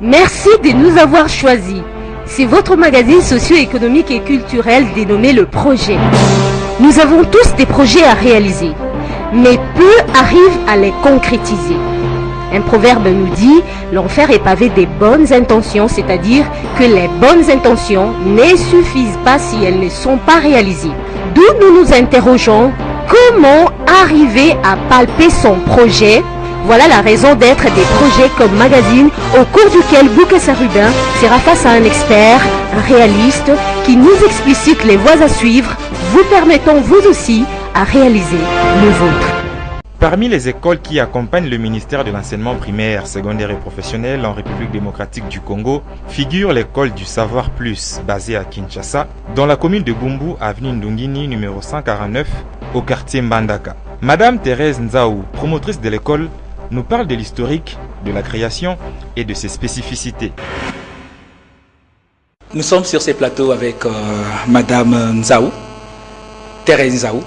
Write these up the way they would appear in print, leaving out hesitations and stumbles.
Merci de nous avoir choisis. C'est votre magazine socio-économique et culturel dénommé Le Projet. Nous avons tous des projets à réaliser, mais peu arrivent à les concrétiser. Un proverbe nous dit « L'enfer est pavé des bonnes intentions », c'est-à-dire que les bonnes intentions ne suffisent pas si elles ne sont pas réalisées. D'où nous nous interrogeons comment arriver à palper son projet. Voilà la raison d'être des projets comme magazine au cours duquel Boukassa Rubin sera face à un expert, un réaliste qui nous explicite les voies à suivre, vous permettant vous aussi à réaliser le vôtre. Parmi les écoles qui accompagnent le ministère de l'enseignement primaire, secondaire et professionnel en République démocratique du Congo figure l'école du Savoir Plus basée à Kinshasa, dans la commune de Bumbu, avenue Ndungini numéro 149 au quartier Mbandaka. Madame Thérèse Nzaou, promotrice de l'école, nous parle de l'historique de la création et de ses spécificités. Nous sommes sur ces plateaux avec Madame Nzaou, Thérèse Nzaou.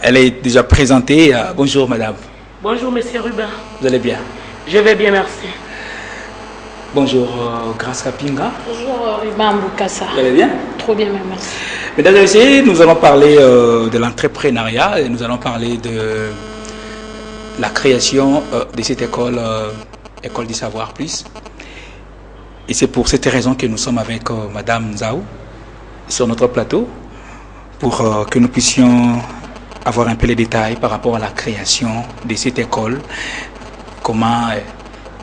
Elle est déjà présentée. Bonjour Madame. Bonjour Monsieur Rubin. Vous allez bien? Je vais bien, merci. Bonjour Grace Kapinga. Bonjour Rubin Boukassa. Vous allez bien? Trop bien, merci. Mesdames et messieurs, nous allons parler de l'entrepreneuriat et nous allons parler de la création de cette école, école du Savoir Plus. Et c'est pour cette raison que nous sommes avec Madame Nzaou sur notre plateau pour que nous puissions avoir un peu les détails par rapport à la création de cette école, comment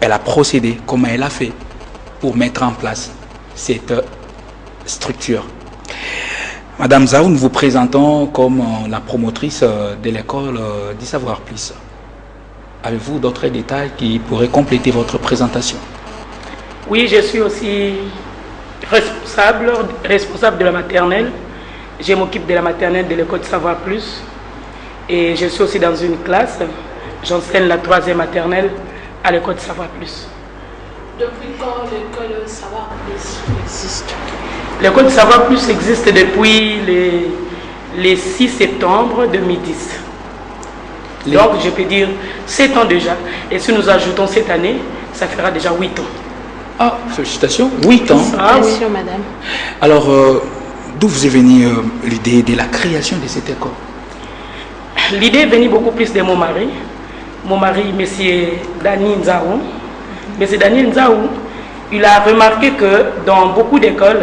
elle a procédé, comment elle a fait pour mettre en place cette structure. Madame Nzaou, nous vous présentons comme la promotrice de l'école du Savoir Plus. Avez-vous d'autres détails qui pourraient compléter votre présentation? Oui, je suis aussi responsable de la maternelle. Je m'occupe de la maternelle de l'école Savoir Plus. Et je suis aussi dans une classe. J'enseigne la 3e maternelle à l'école Savoir Plus. Depuis quand l'école Savoir Plus existe? L'école Savoir Plus existe depuis les 6 septembre 2010. Donc je peux dire 7 ans déjà. Et si nous ajoutons cette année, ça fera déjà 8 ans. Ah, félicitations, 8 ans. Ah, Bien oui. sûr, madame. Alors, d'où vous est venue l'idée de la création de cette école? L'idée est venue beaucoup plus de mon mari. Mon mari, M. Daniel Nzaou. M. Daniel Nzaou, il a remarqué que dans beaucoup d'écoles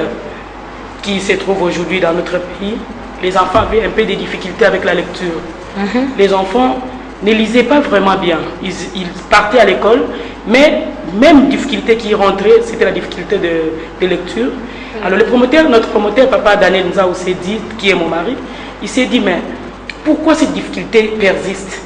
qui se trouvent aujourd'hui dans notre pays, les enfants avaient un peu de difficultés avec la lecture. Les enfants ne lisaient pas vraiment bien. Ils partaient à l'école, mais même difficulté qui rentrait, c'était la difficulté de lecture. Alors notre promoteur, papa Daniel Nzaou, s'est dit, qui est mon mari, il s'est dit, mais pourquoi cette difficulté persiste?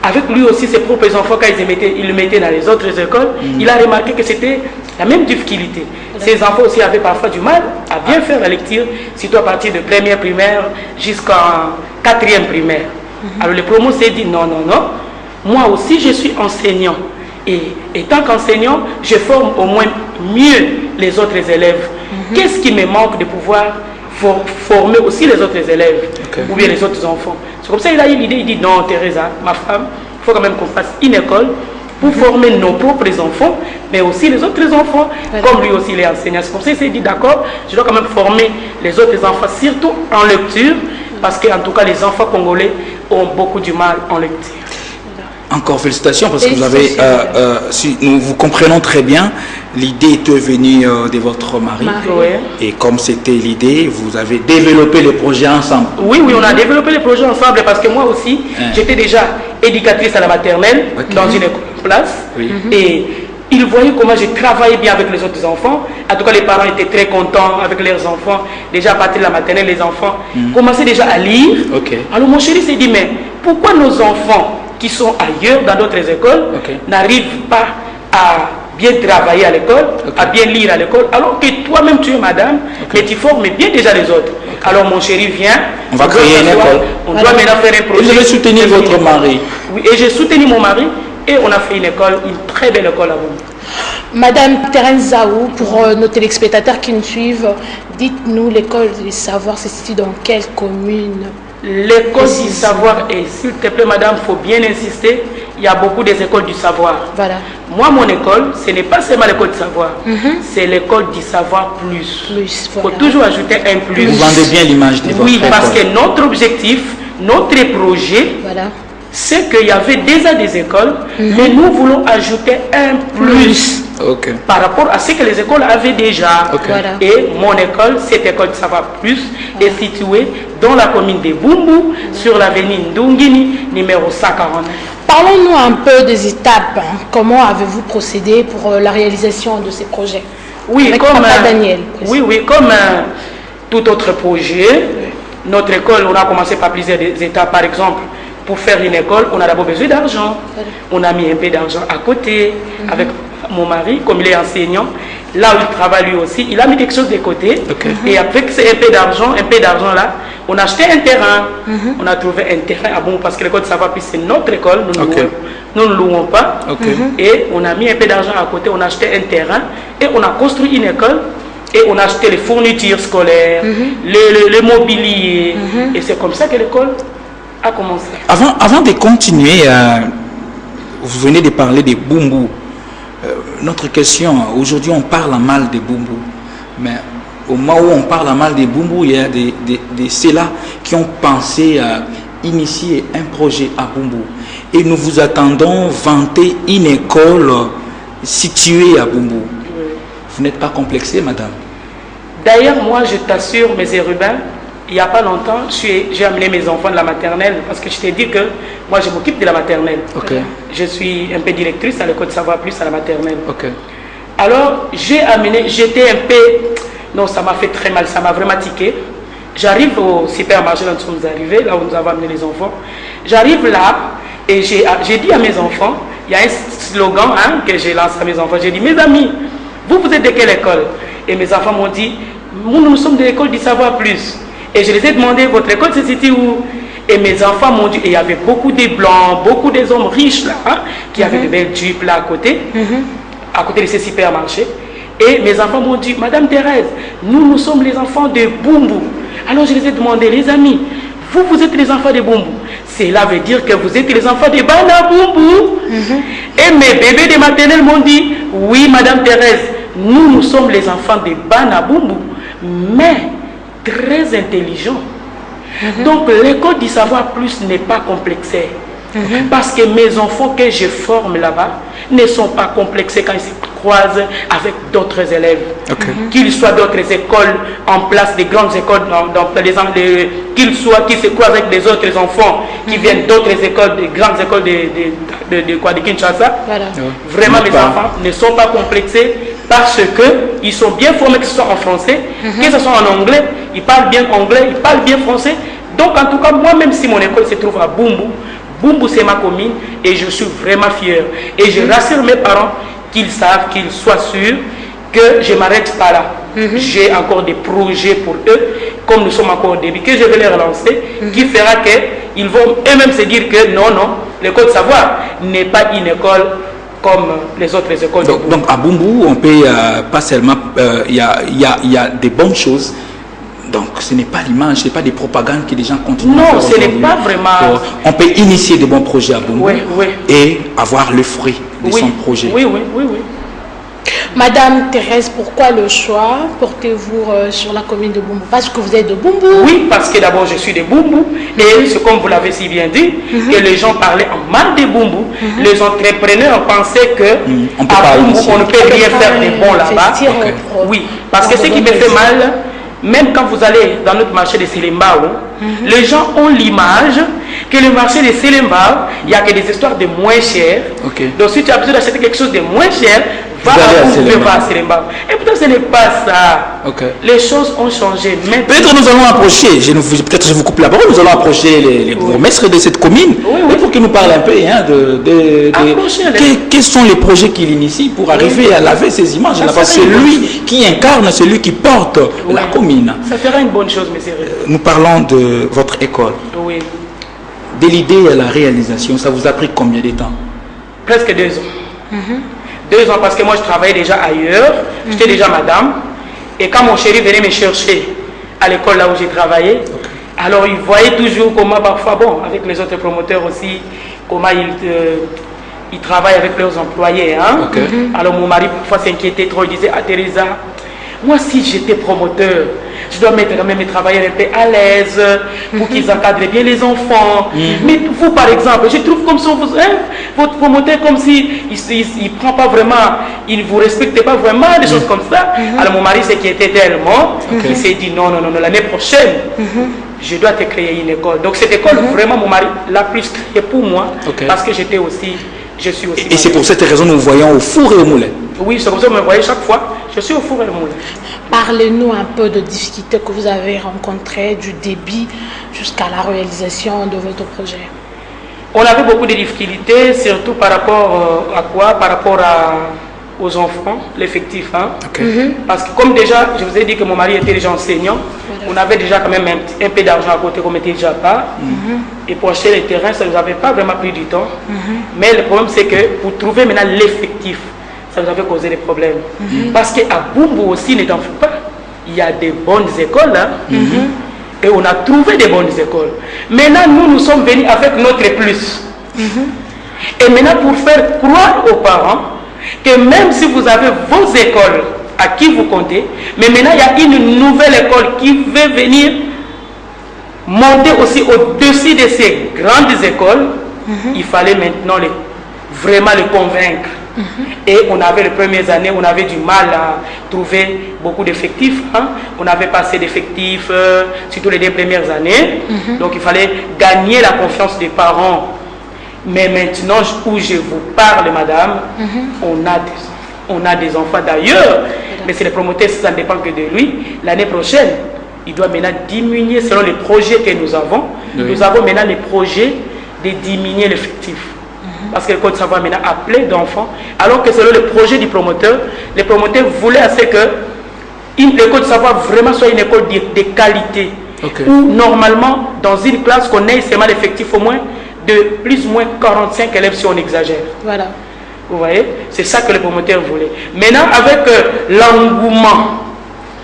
Avec lui aussi, ses propres enfants, quand ils le mettaient dans les autres écoles, il a remarqué que c'était la même difficulté. Ses enfants aussi avaient parfois du mal à bien faire la lecture, surtout à partir de première primaire jusqu'en 4e primaire. Alors le promo s'est dit, non, moi aussi je suis enseignant. Et tant qu'enseignant, je forme au moins mieux les autres élèves. Qu'est-ce qui me manque de pouvoir former aussi les autres élèves ou bien les autres enfants? C'est comme ça qu'il a eu l'idée, il dit non Teresa, ma femme, il faut quand même qu'on fasse une école pour former nos propres enfants, mais aussi les autres enfants, comme lui aussi il est enseignant. C'est comme ça qu'il s'est dit d'accord, je dois quand même former les autres enfants, surtout en lecture, parce qu'en tout cas les enfants congolais ont beaucoup du mal en lecture. Encore félicitations parce que vous avez, si nous vous comprenons très bien, l'idée était venue de votre mari. Et comme c'était l'idée, vous avez développé le projet ensemble. Oui, on a développé le projet ensemble parce que moi aussi, j'étais déjà éducatrice à la maternelle dans une école en place. Et ils voyaient comment je travaillais bien avec les autres enfants. En tout cas, les parents étaient très contents avec leurs enfants. Déjà à partir de la maternelle, les enfants commençaient déjà à lire. Alors mon chéri s'est dit, mais pourquoi nos enfants qui sont ailleurs dans d'autres écoles n'arrivent pas à bien travailler à l'école, à bien lire à l'école, alors que toi-même tu es madame, mais tu formes bien déjà les autres. Alors mon chéri vient, on va créer une école. On doit maintenant faire un projet. Et vous avez soutenu votre mari? Oui, et j'ai soutenu mon mari et on a fait une école, une très belle école à vous. Madame Thérèse Nzaou, pour nos téléspectateurs qui nous suivent, dites-nous, l'école du savoir se situe dans quelle commune? L'école du savoir, et s'il te plaît madame, il faut bien insister, il y a beaucoup des écoles du savoir. Voilà. Moi, mon école, ce n'est pas seulement l'école du savoir, c'est l'école du savoir plus. Il faut toujours ajouter un plus. Vous vendez bien l'image de votre Oui, école. parce que notre objectif, notre projet, c'est qu'il y avait déjà des écoles, mais nous voulons ajouter un plus par rapport à ce que les écoles avaient déjà. Et mon école, cette école de savoir plus, est située dans la commune de Bumbu, sur l'avenue Ndungini, numéro 149. Parlons-nous un peu des étapes. Hein. Comment avez-vous procédé pour la réalisation de ces projets? Oui, avec comme Daniel. Comme tout autre projet, notre école, on a commencé par plusieurs étapes. Par exemple, pour faire une école, on a d'abord besoin d'argent. On a mis un peu d'argent à côté avec mon mari, comme il est enseignant. Là où il travaille lui aussi, il a mis quelque chose de côté. Et avec un peu d'argent là, on a acheté un terrain. On a trouvé un terrain à Bumbu parce que l'école de savoir plus, c'est notre école. Nous ne louons pas. Et on a mis un peu d'argent à côté, on a acheté un terrain et on a construit une école. Et on a acheté les fournitures scolaires, le mobilier. Et c'est comme ça que l'école a commencé. Avant de continuer, vous venez de parler de Bumbu. Notre question, aujourd'hui on parle mal de Bumbu. Mais au moment où on parle mal de Bumbu, il y a de ceux-là qui ont pensé à initier un projet à Bumbu. Et nous vous attendons vanter une école située à Bumbu. Vous n'êtes pas complexé, madame? D'ailleurs, moi, je t'assure, mes érubins, il n'y a pas longtemps, j'ai amené mes enfants de la maternelle parce que je t'ai dit que moi, je m'occupe de la maternelle. Je suis un peu directrice à l'école de savoir plus à la maternelle. Alors, j'étais un peu... Non, ça m'a fait très mal, ça m'a vraiment tiqué. J'arrive au supermarché, là où nous sommes arrivés, là où nous avons amené les enfants. J'arrive là et j'ai dit à mes enfants, il y a un slogan que j'ai lancé à mes enfants, j'ai dit, mes amis, vous êtes de quelle école? Et mes enfants m'ont dit, nous sommes de l'école du savoir plus. Et je les ai demandé, votre école se situe où? Et mes enfants m'ont dit, et il y avait beaucoup de blancs, beaucoup des hommes riches là, qui avaient de belles jupes là à côté de ces supermarchés. Et mes enfants m'ont dit, Madame Thérèse, nous sommes les enfants de Bumbu. Alors je les ai demandé, les amis, vous êtes les enfants de Bumbu. Cela veut dire que vous êtes les enfants de Bana Bumbu. Et mes bébés de maternelle m'ont dit, oui, Madame Thérèse, nous sommes les enfants de Bana Bumbu, mais très intelligents. Donc l'école du savoir plus n'est pas complexée. Parce que mes enfants que je forme là-bas ne sont pas complexés quand ils se croisent avec d'autres élèves. Qu'ils soient d'autres écoles en place, des grandes écoles, qu'ils se croisent avec des autres enfants qui viennent d'autres écoles, des grandes écoles de Kinshasa. Vraiment, mes enfants ne sont pas complexés parce qu'ils sont bien formés, que ce soit en français, que ce soit en anglais, ils parlent bien anglais, ils parlent bien français. Donc en tout cas, moi, même si mon école se trouve à Bumbu, Bumbu c'est ma commune et je suis vraiment fier. Et je rassure mes parents qu'ils savent, qu'ils soient sûrs que je ne m'arrête pas là. J'ai encore des projets pour eux, comme nous sommes encore au début, que je vais les relancer, qui fera qu'ils vont eux-mêmes se dire que non, l'école de savoir n'est pas une école comme les autres écoles. Donc à Bumbu, on peut pas seulement, il y a des bonnes choses. Donc ce n'est pas l'image, ce n'est pas des propagandes que les gens continuent à faire. Non, ce n'est pas vraiment... On peut initier de bons projets à Bumbu et avoir le fruit de son projet. Oui. Madame Thérèse, pourquoi le choix? Portez-vous sur la commune de Bumbu? Parce que vous êtes de Bumbu? Oui, parce que d'abord je suis de Bumbu. Et c'est comme vous l'avez si bien dit, que les gens parlaient en mal de Bumbu. Les entrepreneurs pensaient que à Bumbu, on ne peut rien faire de bon là-bas. Oui, parce que ce qui me fait mal, même quand vous allez dans notre marché de Selembao, les gens ont l'image que le marché de Selembao, il n'y a que des histoires de moins cher. Donc si tu as besoin d'acheter quelque chose de moins cher, va à Selembao. Et pourtant ce n'est pas ça. Les choses ont changé. Peut-être nous allons approcher, peut-être je vous coupe la parole, nous allons approcher les bourgmestres de cette commune pour qu'ils nous parlent un peu quels sont les projets qu'il initie pour arriver à laver ces images. C'est lui qui incarne, c'est lui qui porte la commune. Ça fera une bonne chose, monsieur. Nous parlons de votre école. De l'idée à la réalisation, ça vous a pris combien de temps? Presque 2 ans. 2 ans parce que moi je travaillais déjà ailleurs, j'étais déjà madame. Et quand mon chéri venait me chercher à l'école là où j'ai travaillé, alors il voyait toujours comment parfois, avec les autres promoteurs aussi, comment ils travaillent avec leurs employés. Hein? Alors mon mari parfois s'inquiétait trop, il disait, ah Teresa, moi si j'étais promoteur, je dois mettre quand même mes travailleurs un peu à l'aise pour qu'ils encadrent bien les enfants. Mais vous par exemple, je trouve comme ça, votre promoteur comme si il prend pas vraiment, il ne vous respecte pas vraiment, des choses comme ça. Alors mon mari s'inquiétait tellement, il s'est dit non, l'année prochaine, je dois te créer une école. Donc cette école, vraiment mon mari l'a plus créée pour moi, parce que je suis aussi. Et c'est pour cette raison que nous voyons au four et au moulin. Oui, c'est comme ça que vous me voyez chaque fois, je suis au four et au moulin. Parlez-nous un peu de difficultés que vous avez rencontrées, du début jusqu'à la réalisation de votre projet. On avait beaucoup de difficultés, surtout par rapport à quoi? Par rapport aux enfants, l'effectif. Hein? Parce que comme déjà, je vous ai dit que mon mari était déjà enseignant, on avait déjà quand même un peu d'argent à côté qu'on mettait déjà pas. Et pour acheter les terrains, ça ne nous avait pas vraiment pris du temps. Mais le problème, c'est que pour trouver maintenant l'effectif, ça nous avait causé des problèmes. Parce qu'à Bumbu aussi, ne t'en fais pas, il y a des bonnes écoles. Hein? Et on a trouvé des bonnes écoles. Maintenant, nous sommes venus avec notre plus. Et maintenant, pour faire croire aux parents que même si vous avez vos écoles à qui vous comptez, mais maintenant, il y a une nouvelle école qui veut venir monter aussi au-dessus de ces grandes écoles, il fallait maintenant vraiment les convaincre. Et on avait les premières années, on avait du mal à trouver beaucoup d'effectifs. Hein? On n'avait pas assez d'effectifs, surtout les 2 premières années. Donc il fallait gagner la confiance des parents. Mais maintenant où je vous parle, madame, on a des enfants d'ailleurs. Mais c'est le promoteur, ça ne dépend que de lui. L'année prochaine, il doit maintenant diminuer selon les projets que nous avons. Nous avons maintenant les projets de diminuer l'effectif. Parce que l'école de savoir maintenant a plein d'enfants, alors que selon le projet du promoteur, les promoteurs voulaient assez que l'école de savoir vraiment soit une école de qualité. Où normalement, dans une classe, qu'on ait seulement l'effectif au moins de plus ou moins 45 élèves si on exagère. Voilà. Vous voyez? C'est ça que les promoteurs voulaient. Maintenant, avec l'engouement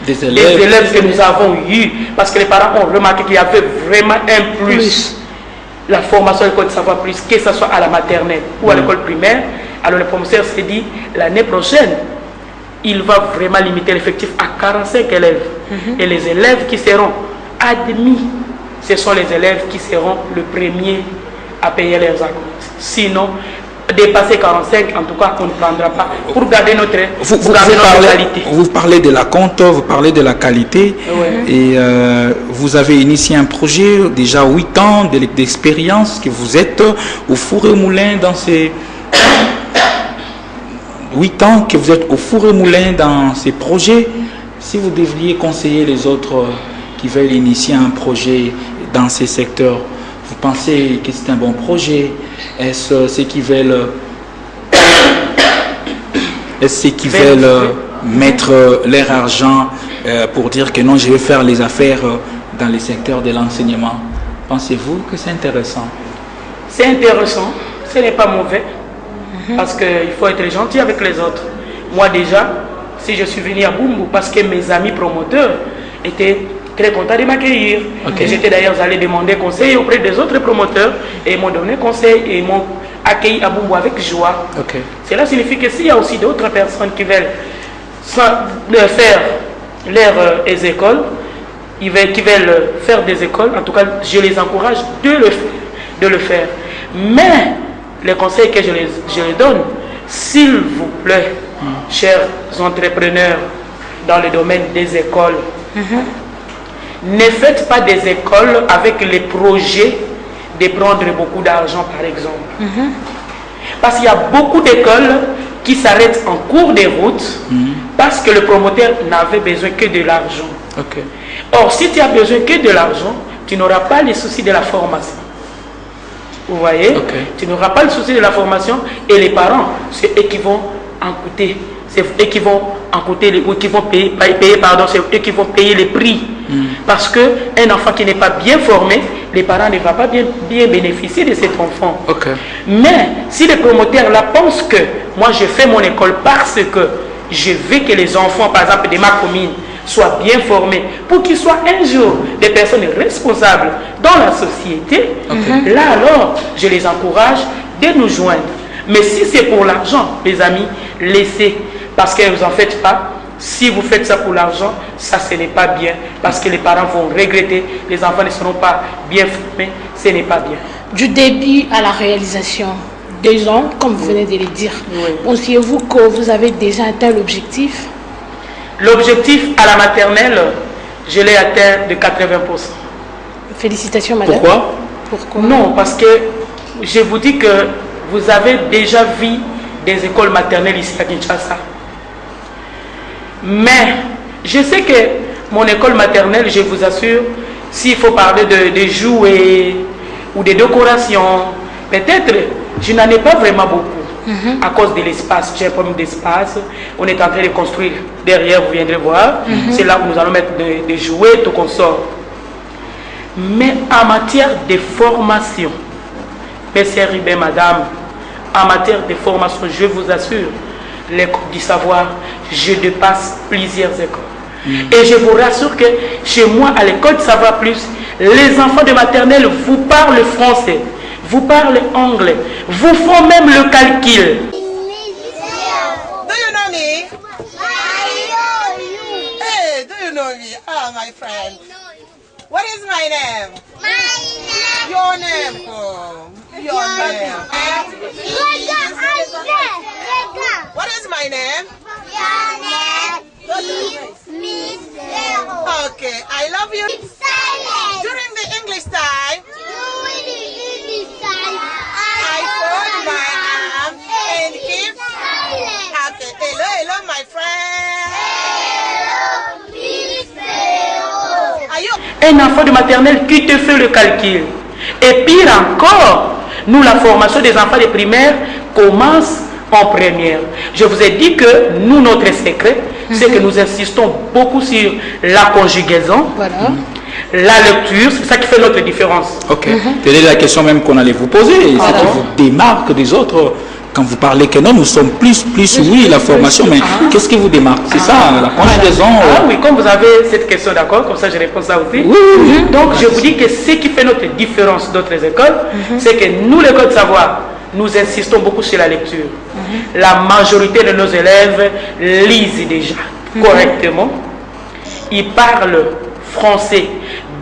des élèves que nous avons eu, parce que les parents ont remarqué qu'il y avait vraiment un plus. La formation à l'école de savoir plus, que ce soit à la maternelle ou à l'école primaire. Alors le professeur s'est dit, l'année prochaine, il va vraiment limiter l'effectif à 45 élèves. Et les élèves qui seront admis, ce sont les élèves qui seront le premier à payer leurs acomptes. Sinon, dépasser 45, en tout cas, on ne prendra pas pour garder notre qualité. Vous parlez de la compte, vous parlez de la qualité, et vous avez initié un projet, déjà 8 ans d'expérience, que vous êtes au four et au moulin dans ces 8 ans que vous êtes au four et moulin dans ces projets. Si vous devriez conseiller les autres qui veulent initier un projet dans ces secteurs, vous pensez que c'est un bon projet? Est-ce ceux qui veulent mettre leur argent pour dire que non, je vais faire les affaires dans les secteurs de l'enseignement? Pensez-vous que c'est intéressant? C'est intéressant, ce n'est pas mauvais, parce qu'il faut être gentil avec les autres. Moi déjà, si je suis venu à Bumbu, parce que mes amis promoteurs étaient très contents de m'accueillir. Et j'étais d'ailleurs allé demander conseil auprès des autres promoteurs, et ils m'ont donné conseil et ils m'ont accueilli à Bumbu avec joie. Cela signifie que s'il y a aussi d'autres personnes qui veulent faire leurs écoles, qui veulent faire des écoles, en tout cas, je les encourage de le faire. Mais les conseils que je les donne, s'il vous plaît, chers entrepreneurs dans le domaine des écoles, ne faites pas des écoles avec les projets de prendre beaucoup d'argent, par exemple. Parce qu'il y a beaucoup d'écoles qui s'arrêtent en cours de route parce que le promoteur n'avait besoin que de l'argent. Or, si tu as besoin que de l'argent, tu n'auras pas les soucis de la formation. Vous voyez? Tu n'auras pas le souci de la formation, et les parents, c'est eux qui vont en coûter. C'est eux qui vont en coûter, ou qui vont payer, c'est eux qui vont payer les prix. Parce qu'un enfant qui n'est pas bien formé, les parents ne vont pas bien bénéficier de cet enfant. Mais si les promoteurs là pensent que moi je fais mon école parce que je veux que les enfants, par exemple, de ma commune soient bien formés, pour qu'ils soient un jour des personnes responsables dans la société, là alors, je les encourage de nous joindre. Mais si c'est pour l'argent, mes amis, laissez. Parce que vous n'en faites pas. Si vous faites ça pour l'argent, ça ce n'est pas bien. Parce que les parents vont regretter, les enfants ne seront pas bien formés, ce n'est pas bien. Du début à la réalisation, 2 ans, comme vous venez de le dire, pensez-vous que vous avez déjà atteint l'objectif? L'objectif à la maternelle, je l'ai atteint de 80%. Félicitations, madame. Pourquoi? Non, parce que je vous dis que vous avez déjà vu des écoles maternelles ici à Kinshasa. Mais je sais que mon école maternelle, je vous assure, s'il faut parler de jouets ou de décorations, peut-être je n'en ai pas vraiment beaucoup à cause de l'espace. J'ai un problème d'espace. On est en train de construire derrière, vous viendrez voir. C'est là où nous allons mettre des jouets, tout qu'on sort. Mais en matière de formation, PCR Ribé, madame, en matière de formation, je vous assure, l'école du savoir, je dépasse plusieurs écoles. Et je vous rassure que chez moi, à l'école du savoir plus, les enfants de maternelle vous parlent français, vous parlent anglais, vous font même le calcul. Do you know me? I know you. Hey, do you know me? Ah, my friend. What is my name? My name. Your name. Oh, your name. What is my name? Your name is Miss Zero. Okay, I love you. Silent. During the English time, During the English time, I fold my arms and keep silent. Okay, hello, hello, my friend. Hello, Miss Zero. Are you? Un enfant de maternelle qui te fait le calcul. Et pire encore, nous, la formation des enfants de primaire commence en première. Je vous ai dit que nous, notre secret, c'est que nous insistons beaucoup sur la conjugaison, la lecture, c'est ça qui fait notre différence. Ok. Telle est la question même qu'on allait vous poser. Ce qui vous démarque des autres. Quand vous parlez que non, nous sommes plus, oui, la formation, mais qu'est-ce qui vous démarque? C'est ça, la conjugaison. Ah oui, comme vous avez cette question, d'accord, comme ça je réponds ça aussi. Donc je vous dis que ce qui fait notre différence d'autres écoles, c'est que nous, l'école de savoir, nous insistons beaucoup sur la lecture. La majorité de nos élèves lisent déjà correctement. Ils parlent français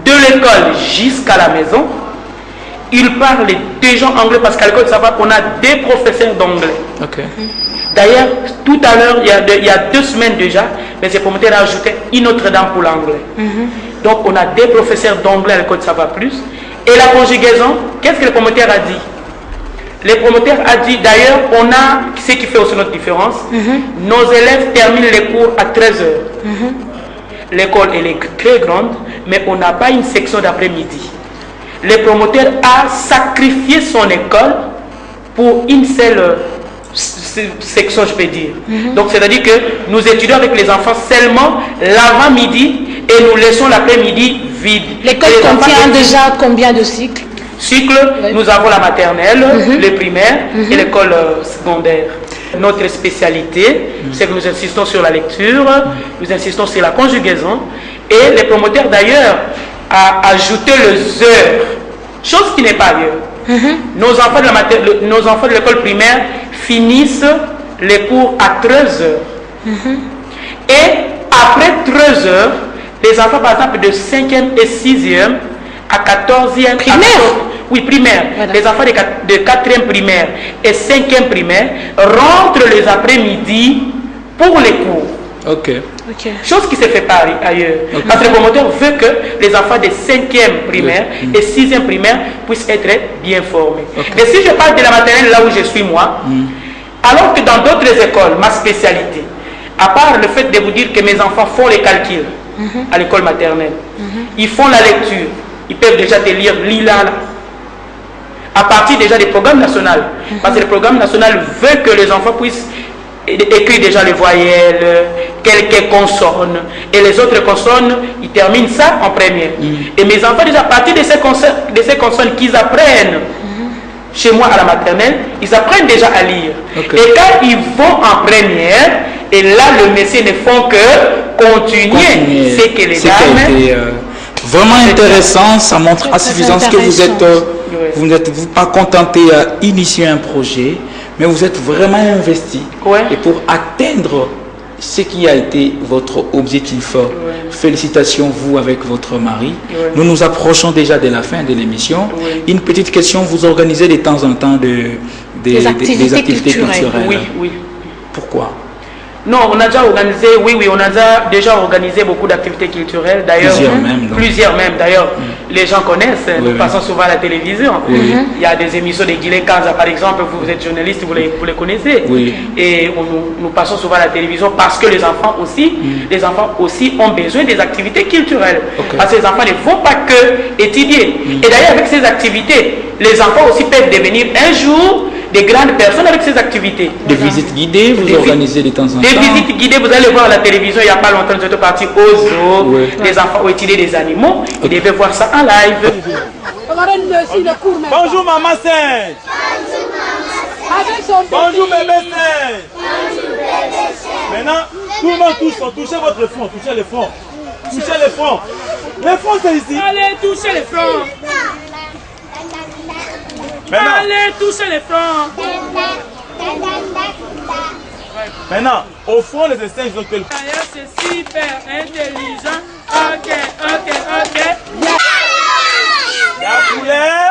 de l'école jusqu'à la maison. Ils parlent déjà anglais parce qu'à l'école de savoir, on a des professeurs d'anglais. D'ailleurs, tout à l'heure, il y a 2 semaines déjà, les promoteurs ont ajouté une autre dame pour l'anglais. Donc, on a des professeurs d'anglais à l'école de savoir plus. Et la conjugaison, qu'est-ce que le promoteur a dit? Le promoteur a dit, d'ailleurs, on a ce qui fait aussi notre différence. Nos élèves terminent les cours à 13h. L'école, elle est très grande, mais on n'a pas une section d'après-midi. Le promoteur a sacrifié son école pour une seule section, je peux dire. Donc, c'est-à-dire que nous étudions avec les enfants seulement l'avant-midi et nous laissons l'après-midi vide. L'école contient déjà combien de cycles? Nous avons la maternelle, le primaire et l'école secondaire. Notre spécialité, c'est que nous insistons sur la lecture, nous insistons sur la conjugaison et les promoteurs d'ailleurs a ajouté les heures, chose qui n'est pas ailleurs. Nos enfants de l'école primaire finissent les cours à 13h. Et après 13h, les enfants par exemple de 5e et 6e à 14e... Primaire? Oui, primaire. Voilà. Les enfants de 4e primaire et 5e primaire rentrent les après-midi pour les cours. Chose qui ne se fait pas ailleurs. Parce que le promoteur veut que les enfants de 5e primaire et 6e primaire puissent être bien formés. Et si je parle de la maternelle là où je suis moi, alors que dans d'autres écoles, ma spécialité, à part le fait de vous dire que mes enfants font les calculs à l'école maternelle, ils font la lecture, ils peuvent déjà te lire l'ILA à partir déjà des programmes nationaux. Parce que le programme national veut que les enfants puissent écrire déjà les voyelles, quelques consonnes. Et les autres consonnes, ils terminent ça en première. Et mes enfants, déjà à partir de ces consonnes qu'ils apprennent chez moi à la maternelle, ils apprennent déjà à lire. Et quand ils vont en première, et là, le messieurs ne font que continuer ce que les dames... Vraiment intéressant, ça montre à suffisance que vous n'êtes pas contenté à initier un projet, mais vous êtes vraiment investi. Ouais. Et pour atteindre ce qui a été votre objectif, félicitations vous avec votre mari. Nous nous approchons déjà de la fin de l'émission. Une petite question, vous organisez de temps en temps des activités culturelles. Oui, oui. Pourquoi? Non, on a déjà organisé, on a déjà organisé beaucoup d'activités culturelles. D'ailleurs, plusieurs même. D'ailleurs, les gens connaissent. Nous passons souvent à la télévision. Il y a des émissions de Guilé Kaza, par exemple. Vous êtes journaliste, vous les connaissez. Et nous passons souvent à la télévision parce que les enfants aussi ont besoin des activités culturelles. Parce que les enfants ne vont pas que étudier. Et d'ailleurs, avec ces activités, les enfants aussi peuvent devenir un jour des grandes personnes avec ces activités. Des visites guidées, vous organisez de temps en temps. Des visites guidées, vous allez voir à la télévision, il n'y a pas longtemps, nous étions partis au zoo, les enfants ont étudié des animaux, ils devaient voir ça en live. Bonjour maman Sainte. Bonjour bébé Sainte. Maintenant, tout le monde touchez votre front, touchez le front. Touchez le front. Le front c'est ici. Allez, touchez le front. Maintenant. Allez, touchez les fronts. Maintenant, au fond, les singes ont quel... C'est super intelligent. Ok. La couleur.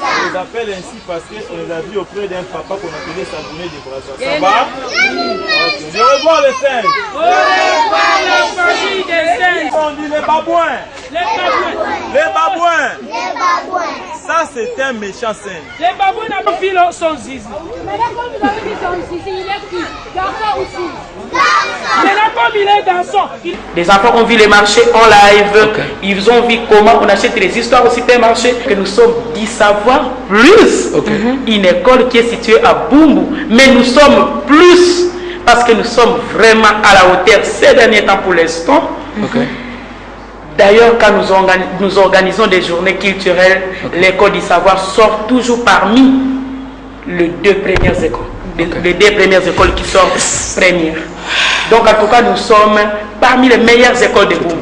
On les appelle ainsi parce qu'on les a vus auprès d'un papa qu'on appelait Saboulé de Brazza. Ça va? Ok. Je revois les singes. On revoit la famille des singes. On dit les babouins. Les babouins. Ça, c'est un méchant singe. Les babouins n'ont pas vu son zizi. Maintenant, comme vous avez vu son zizi, il est qui? Garçon aussi. Maintenant, comme il est garçon. Les enfants ont vu les marchés en live. Ils ont vu comment on achète les histoires au supermarché. Que nous sommes d'y savoir plus. Une école qui est située à Bumbu. Mais nous sommes plus parce que nous sommes vraiment à la hauteur ces derniers temps pour l'instant. D'ailleurs, quand nous organisons des journées culturelles, l'école du savoir sort toujours parmi les deux premières écoles. Les deux premières écoles qui sortent premières. Donc, en tout cas, nous sommes parmi les meilleures écoles de Bumbu.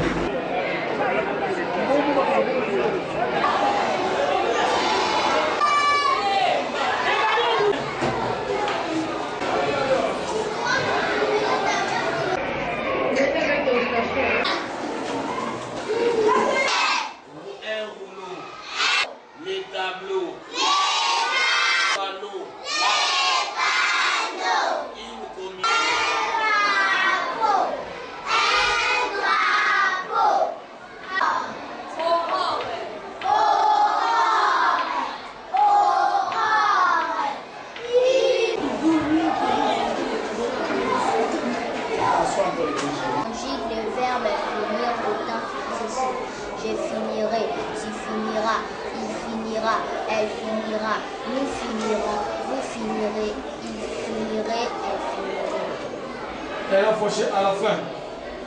D'ailleurs, Fauché, à la fin,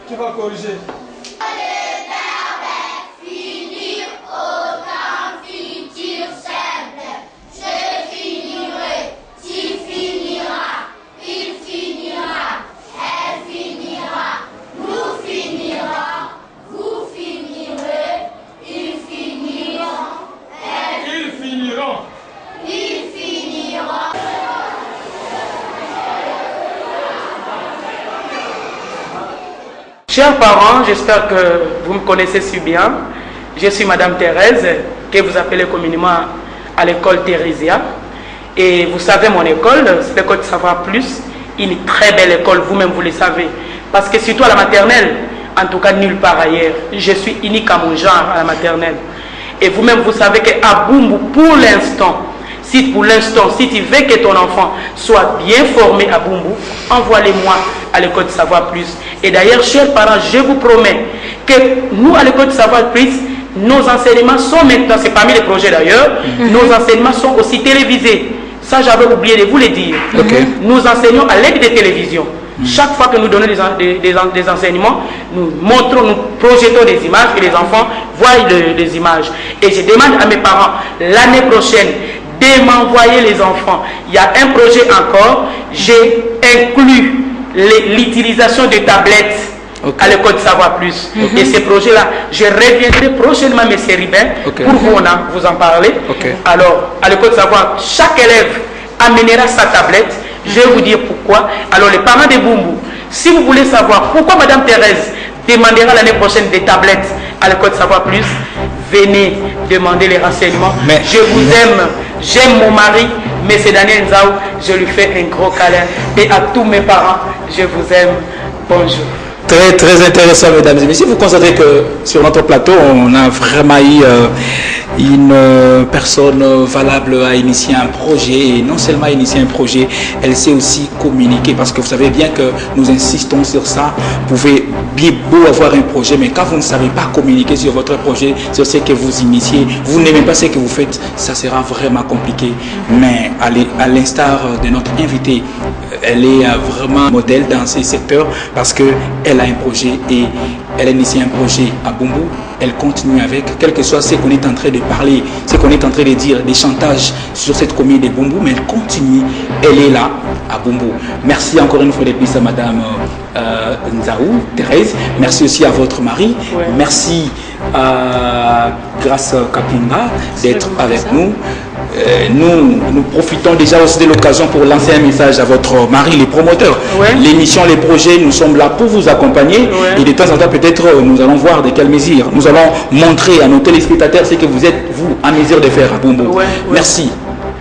qui va corriger? Chers parents, j'espère que vous me connaissez si bien. Je suis Madame Thérèse, que vous appelez communément à l'école Thérésia. Et vous savez, mon école, c'est l'école de Savoir Plus, une très belle école, vous-même vous le savez. Parce que surtout à la maternelle, en tout cas nulle part ailleurs, je suis unique à mon genre à la maternelle. Et vous-même vous savez qu'à Bumbu, pour l'instant, si tu veux que ton enfant soit bien formé à Bumbu, envoie-les-moi à l'école de Savoir Plus. Et d'ailleurs, chers parents, je vous promets que nous, à l'école de Savoir Plus, nos enseignements sont maintenant, c'est parmi les projets d'ailleurs, nos enseignements sont aussi télévisés. Ça, j'avais oublié de vous le dire. Nous enseignons à l'aide des télévisions. Chaque fois que nous donnons des enseignements, nous montrons, nous projetons des images et les enfants voient des images. Et je demande à mes parents, l'année prochaine, de m'envoyer les enfants. Il y a un projet encore, j'ai inclus l'utilisation de tablettes à l'école de Savoir Plus. Et ces projets-là, je reviendrai prochainement, M. Ribin, pour vous en parler. Alors, à l'école de Savoir, chaque élève amènera sa tablette. Je vais vous dire pourquoi. Alors, les parents de Bumbu, si vous voulez savoir pourquoi Mme Thérèse demandera l'année prochaine des tablettes à l'école de Savoir Plus, venez demander les renseignements. Je vous aime, j'aime mon mari, M. Daniel Nzaou, je lui fais un gros câlin. Et à tous mes parents, je vous aime. Bonjour. Très, très intéressant, mesdames et messieurs. Vous constatez que sur notre plateau, on a vraiment eu une personne valable à initier un projet. Et non seulement initier un projet, elle sait aussi communiquer. Parce que vous savez bien que nous insistons sur ça. Vous pouvez bien beau avoir un projet, mais quand vous ne savez pas communiquer sur votre projet, sur ce que vous initiez, vous n'aimez pas ce que vous faites, ça sera vraiment compliqué. Mais à l'instar de notre invitée, elle est vraiment modèle dans ces secteurs parce qu'elle a un projet et elle a initié un projet à Bumbu. Elle continue avec, quel que soit ce qu'on est en train de parler, ce qu'on est en train de dire, des chantages sur cette commune de Bumbu, mais elle continue, elle est là à Bumbu. Merci encore une fois de plus à Madame Nzaou, Thérèse. Merci aussi à votre mari. Merci à Grâce Kapinga d'être avec nous. Nous profitons déjà aussi de l'occasion pour lancer un message à votre mari, les promoteurs. L'émission, les projets, nous sommes là pour vous accompagner. Et de temps en temps, peut-être, nous allons voir de quelles mesures. Nous allons montrer à nos téléspectateurs ce que vous êtes, vous, en mesure de faire à Bumbu. Merci.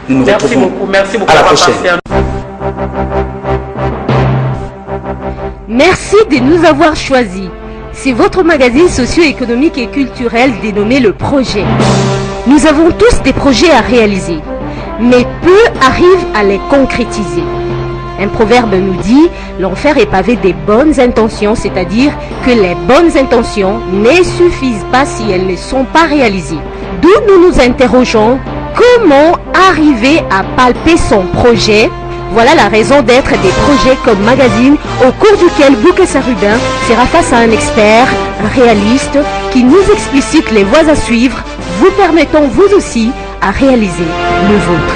Nous nous retrouvons. Merci beaucoup. À la prochaine. Merci de nous avoir choisis. C'est votre magazine socio-économique et culturel dénommé Le Projet. Nous avons tous des projets à réaliser, mais peu arrivent à les concrétiser. Un proverbe nous dit « L'enfer est pavé des bonnes intentions », c'est-à-dire que les bonnes intentions ne suffisent pas si elles ne sont pas réalisées. D'où nous nous interrogeons comment arriver à palper son projet. Voilà la raison d'être des projets comme magazine au cours duquel Boukessa Rubin sera face à un expert, un réaliste qui nous explicite les voies à suivre, vous permettant vous aussi à réaliser le vôtre.